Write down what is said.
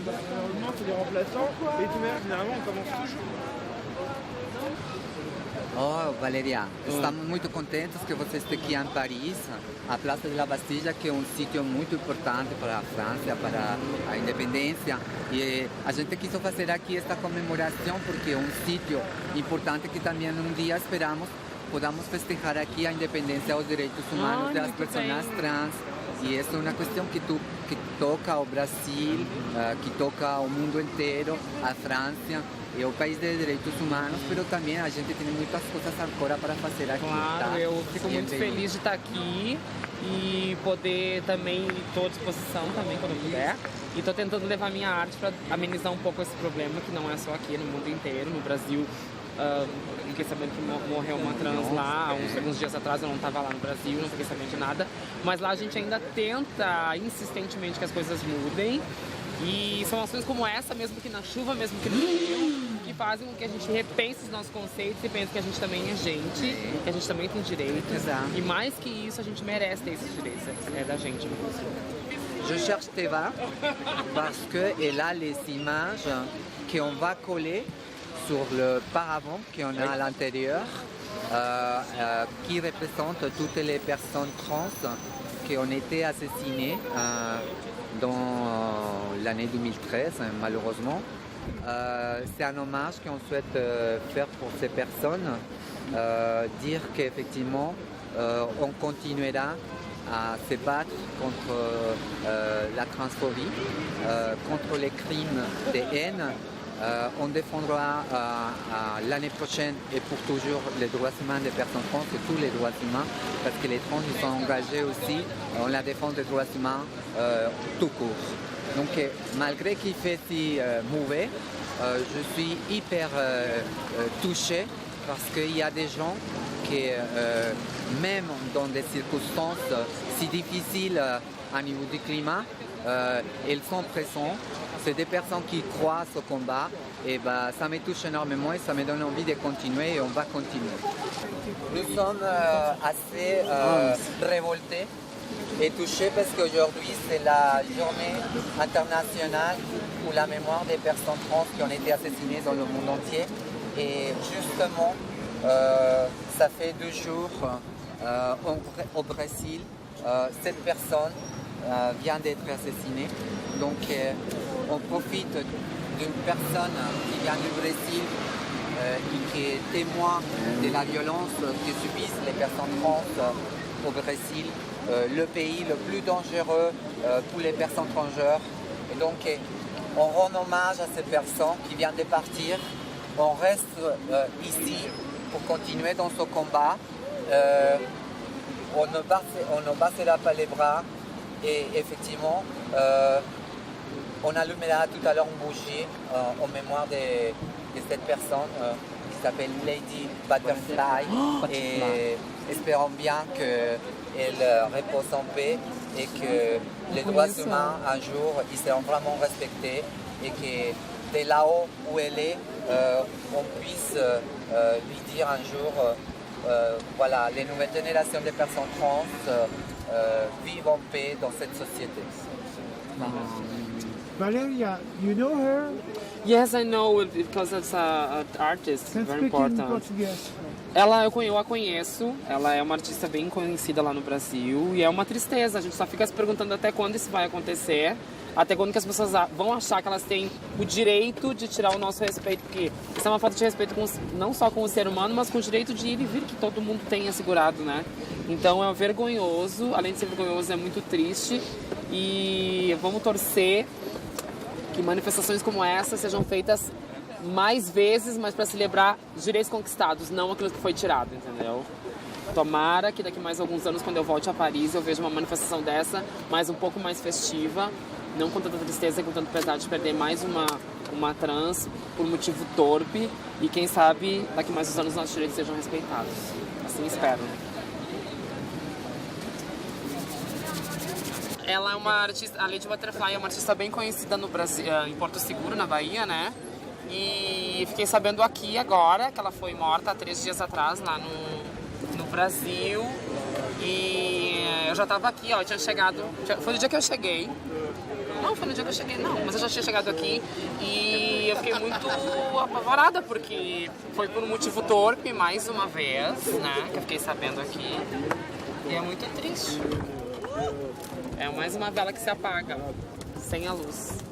malheureusement, c'est des remplaçants. Et tout même, généralement, on commence toujours. Oh, Valeria, estamos muito contentes que você esteja aqui em Paris, a Praça de la Bastilla, que é um sítio muito importante para a França, para a independência. E a gente quis fazer aqui esta comemoração porque é um sítio importante que também um dia esperamos podamos festejar aqui a independência e os direitos humanos das pessoas trans. E essa é uma questão que toca o Brasil, que toca o mundo inteiro, a França. É o país de direitos humanos, mas também a gente tem muitas coisas agora para fazer aqui. Claro, tá? eu fico muito feliz de estar aqui e poder também, estou à disposição também quando eu puder. E estou tentando levar minha arte para amenizar um pouco esse problema, que não é só aqui, no mundo inteiro. No Brasil, fiquei sabendo que morreu uma trans lá, alguns dias atrás, eu não estava lá no Brasil, não fiquei sabendo de nada. Mas lá a gente ainda tenta insistentemente que as coisas mudem. E são ações como essa, mesmo que na chuva, mesmo que no frio, que fazem com que a gente repense os nossos conceitos e pense que a gente também é gente, que a gente também tem direitos. Exato. E mais que isso, a gente merece ter esses direitos, é da gente mesmo. Je cherche Teva parce qu'elle a les images qu'on va coller sur le paravent qu'on a à l'intérieur, qui représentent toutes les personnes trans qui ont été assassinées dans l'année 2013, malheureusement. C'est un hommage qu'on souhaite faire pour ces personnes, dire qu'effectivement on continuera à se battre contre la transphobie, contre les crimes de haine. On défendra l'année prochaine et pour toujours les droits humains des personnes trans et tous les droits humains, parce que les trans ils sont engagés aussi en la défense des droits humains tout court. Donc malgré qu'il fait si mauvais, je suis hyper touché parce qu'il y a des gens qui, même dans des circonstances si difficiles au niveau du climat, ils sont présents. C'est des personnes qui croient au combat et ça me touche énormément et ça me donne envie de continuer et on va continuer. Nous sommes assez révoltés et touchés parce qu'aujourd'hui c'est la journée internationale pour la mémoire des personnes trans qui ont été assassinées dans le monde entier. Et justement, ça fait 2 jours au Brésil, cette personne vient d'être assassinée. Donc on profite d'une personne qui vient du Brésil et qui est témoin de la violence que subissent les personnes trans au Brésil, le pays le plus dangereux pour les personnes transgenres. Et donc on rend hommage à cette personne qui vient de partir. On reste ici pour continuer dans ce combat. On ne baissera pas les bras et effectivement on allumera tout à l'heure une bougie en mémoire de cette personne qui s'appelle Lady Butterfly et espérons bien qu'elle repose en paix et que les droits humains un jour ils seront vraiment respectés et que de là-haut où elle est, on puisse lui dire un jour voilà, les nouvelles générations de personnes trans vivent en paix dans cette société. Valeria, you know her? Yes, I know it because it's an artist, Can very speak in important. Portuguese. Eu a conheço, ela é uma artista bem conhecida lá no Brasil e é uma tristeza, a gente só fica se perguntando até quando isso vai acontecer, até quando que as pessoas vão achar que elas têm o direito de tirar o nosso respeito, porque isso é uma falta de respeito não só com o ser humano, mas com o direito de ir e vir que todo mundo tem assegurado, né? Então é vergonhoso, além de ser vergonhoso, é muito triste e vamos torcer que manifestações como essa sejam feitas mais vezes, mas para celebrar os direitos conquistados, não aquilo que foi tirado, entendeu? Tomara que daqui mais alguns anos, quando eu volte a Paris, eu veja uma manifestação dessa, mas um pouco mais festiva, não com tanta tristeza e com tanto pesar de perder mais uma trans por motivo torpe e quem sabe daqui mais uns anos nossos direitos sejam respeitados. Assim espero. Ela é uma artista, a Lady Butterfly é uma artista bem conhecida no Brasil, em Porto Seguro, na Bahia, né? E fiquei sabendo aqui agora que ela foi morta há 3 dias atrás lá no Brasil. E eu já tava aqui, ó, eu tinha chegado, foi o dia que eu cheguei. Não, foi no dia que eu cheguei, não. Mas eu já tinha chegado aqui e eu fiquei muito apavorada, porque foi por um motivo torpe, mais uma vez, né? Que eu fiquei sabendo aqui. E é muito triste. É mais uma vela que se apaga, sem a luz.